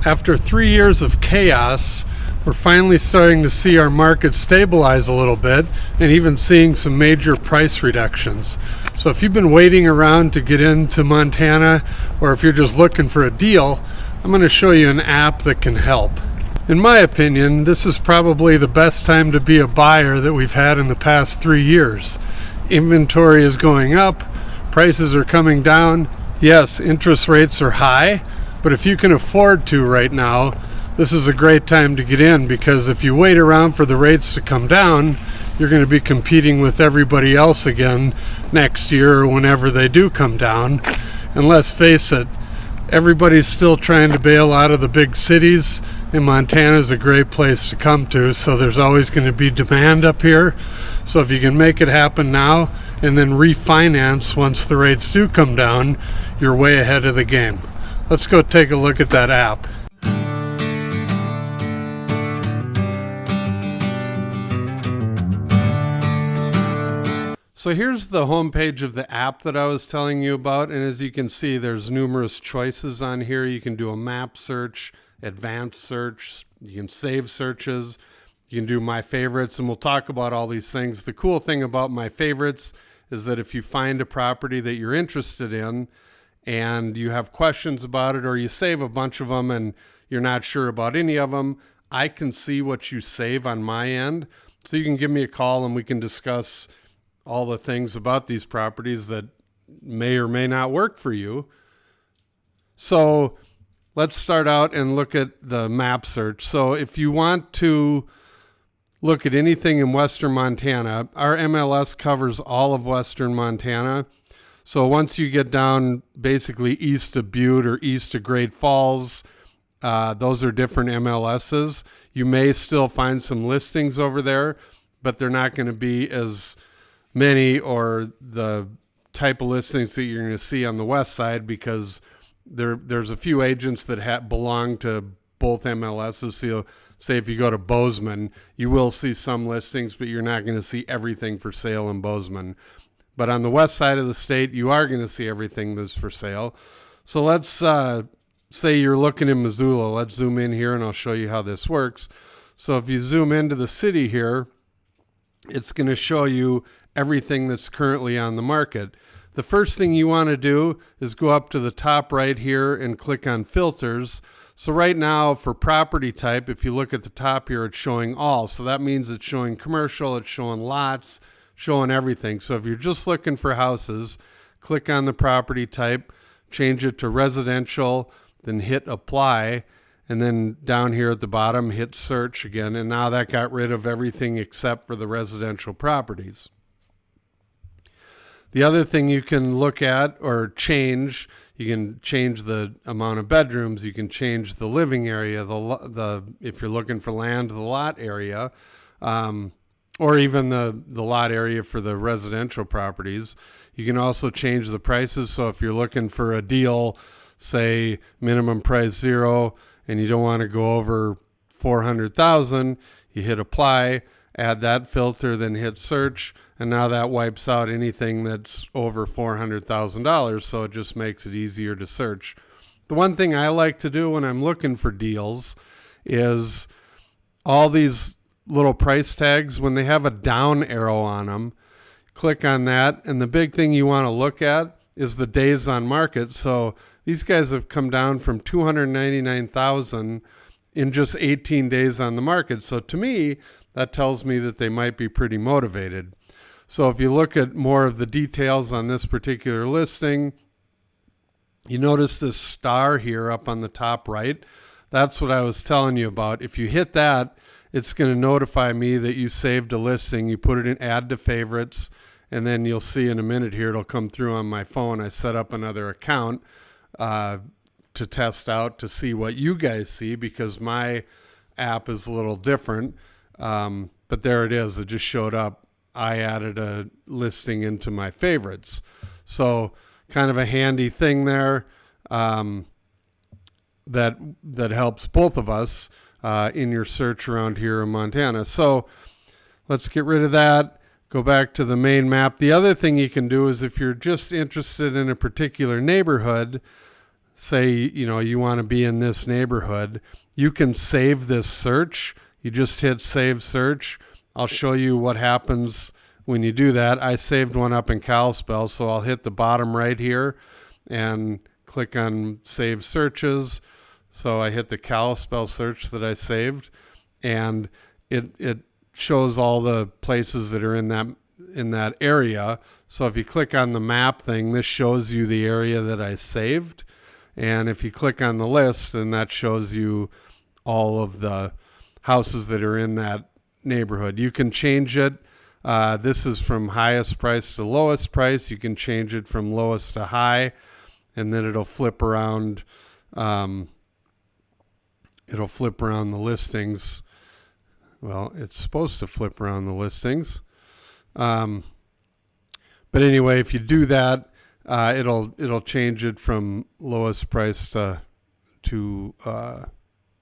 After 3 years of chaos, we're finally starting to see our market stabilize a little bit and even seeing some major price reductions. So if you've been waiting around to get into Montana, or if you're just looking for a deal, I'm going to show you an app that can help. In my opinion, this is probably the best time to be a buyer that we've had in the past 3 years. Inventory is going up, prices are coming down. Yes, interest rates are high, but if you can afford to right now, this is a great time to get in, because if you wait around for the rates to come down, you're going to be competing with everybody else again next year or whenever they do come down. And let's face it, everybody's still trying to bail out of the big cities, and Montana is a great place to come to, so there's always going to be demand up here. So if you can make it happen now and then refinance once the rates do come down, you're way ahead of the game. Let's go take a look at that app. So here's the homepage of the app that I was telling you about, and as you can see, there's numerous choices on here. You can do a map search, advanced search, you can save searches, you can do my favorites, and we'll talk about all these things. The cool thing about my favorites is that if you find a property that you're interested in and you have questions about it, or you save a bunch of them and you're not sure about any of them, I can see what you save on my end. So you can give me a call and we can discuss all the things about these properties that may or may not work for you. So let's start out and look at the map search. So if you want to look at anything in Western Montana, our MLS covers all of Western Montana. So once you get down basically east of Butte or east of Great Falls, those are different MLSs. You may still find some listings over there, but they're not going to be as many or the type of listings that you're going to see on the west side, because there's a few agents that belong to both MLSs. So say if you go to Bozeman, you will see some listings, but you're not going to see everything for sale in Bozeman. But on the west side of the state, you are going to see everything that's for sale. So let's say you're looking in Missoula. Let's zoom in here and I'll show you how this works. So if you zoom into the city here, it's going to show you everything that's currently on the market. The first thing you want to do is go up to the top right here and click on filters. So right now for property type, if you look at the top here, it's showing all. So that means it's showing commercial, it's showing lots, showing everything. So if you're just looking for houses, click on the property type, change it to residential, then hit apply. And then down here at the bottom, hit search again. And now that got rid of everything except for the residential properties. The other thing you can look at or change, you can change the amount of bedrooms, you can change the living area, if you're looking for land, the lot area, or even the lot area for the residential properties. You can also change the prices. So if you're looking for a deal, say minimum price 0, and you don't want to go over $400,000, you hit apply, add that filter, then hit search, and now that wipes out anything that's over $400,000, so it just makes it easier to search. The one thing I like to do when I'm looking for deals is all these little price tags, when they have a down arrow on them, click on that, and the big thing you want to look at is the days on market. So these guys have come down from 299,000 in just 18 days on the market. So to me, that tells me that they might be pretty motivated. So if you look at more of the details on this particular listing, you notice this star here up on the top right. That's what I was telling you about. If you hit that, it's going to notify me that you saved a listing. You put it in add to favorites, and then you'll see in a minute here, it'll come through on my phone. I set up another account to test out to see what you guys see, because my app is a little different. But there it is. It just showed up. I added a listing into my favorites. So kind of a handy thing there that helps both of us in your search around here in Montana. So let's get rid of that. Go back to the main map. The other thing you can do is if you're just interested in a particular neighborhood, say, you want to be in this neighborhood, you can save this search. You just hit save search. I'll show you what happens when you do that. I saved one up in Kalispell, so I'll hit the bottom right here and click on save searches. So I hit the Kalispell search that I saved, and it shows all the places that are in that area. So if you click on the map thing, this shows you the area that I saved. And if you click on the list, then that shows you all of the houses that are in that neighborhood. You can change it. This is from highest price to lowest price. You can change it from lowest to high, and then it'll flip around. It'll flip around the listings. Well, it's supposed to flip around the listings. But anyway, if you do that, it'll change it from lowest price to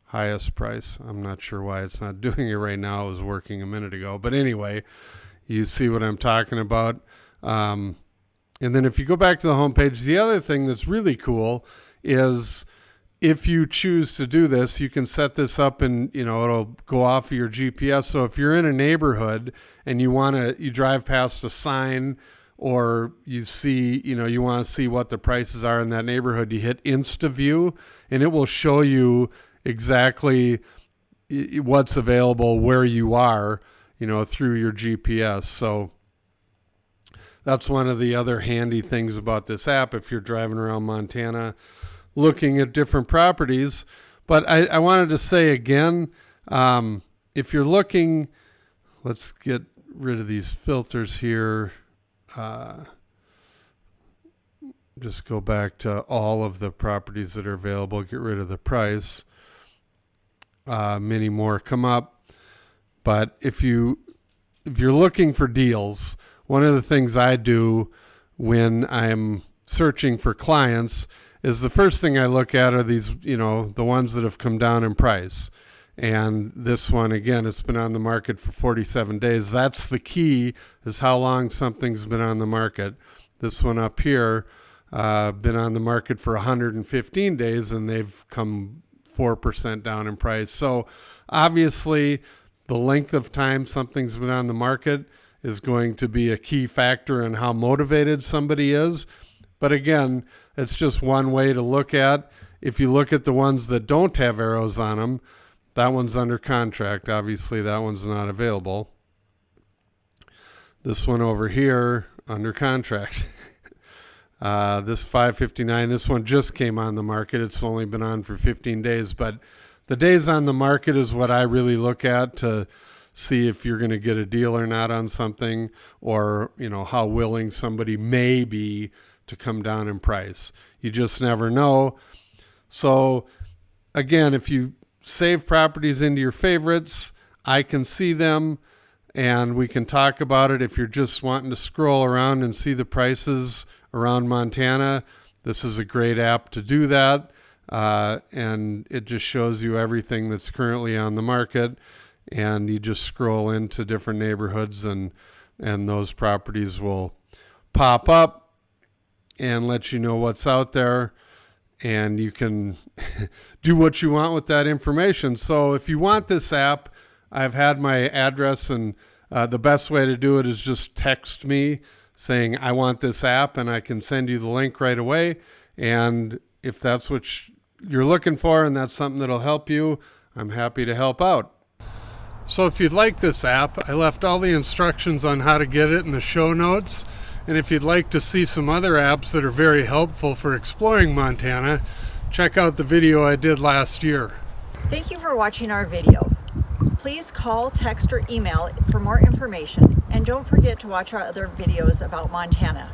highest price. I'm not sure why it's not doing it right now. It was working a minute ago. But anyway, you see what I'm talking about. And then if you go back to the homepage, the other thing that's really cool is if you choose to do this, you can set this up and, it'll go off of your GPS. So if you're in a neighborhood and you drive past a sign, or you see, you want to see what the prices are in that neighborhood, you hit InstaView, and it will show you exactly what's available where you are, through your GPS. So that's one of the other handy things about this app if you're driving around Montana looking at different properties. But I wanted to say again, if you're looking, let's get rid of these filters here. Just go back to all of the properties that are available, get rid of the price. Many more come up. But if you're looking for deals, one of the things I do when I'm searching for clients is the first thing I look at are these, the ones that have come down in price. And this one, again, it's been on the market for 47 days. That's the key, is how long something's been on the market. This one up here, been on the market for 115 days, and they've come 4% down in price. So obviously, the length of time something's been on the market is going to be a key factor in how motivated somebody is. But again, it's just one way to look at. If you look at the ones that don't have arrows on them, that one's under contract. Obviously, that one's not available. This one over here, under contract. This 559, this one just came on the market. It's only been on for 15 days. But the days on the market is what I really look at to see if you're going to get a deal or not on something, or, how willing somebody may be to come down in price. You just never know. So again, if you save properties into your favorites, I can see them and we can talk about it. If you're just wanting to scroll around and see the prices around Montana, this is a great app to do that. And it just shows you everything that's currently on the market, and you just scroll into different neighborhoods and those properties will pop up and let you know what's out there, and you can do what you want with that information. So if you want this app, I've had my address, and the best way to do it is just text me saying, I want this app, and I can send you the link right away. And if that's what you're looking for and that's something that'll help you, I'm happy to help out. So if you'd like this app, I left all the instructions on how to get it in the show notes. And if you'd like to see some other apps that are very helpful for exploring Montana, check out the video I did last year. Thank you for watching our video. Please call, text, or email for more information. And don't forget to watch our other videos about Montana.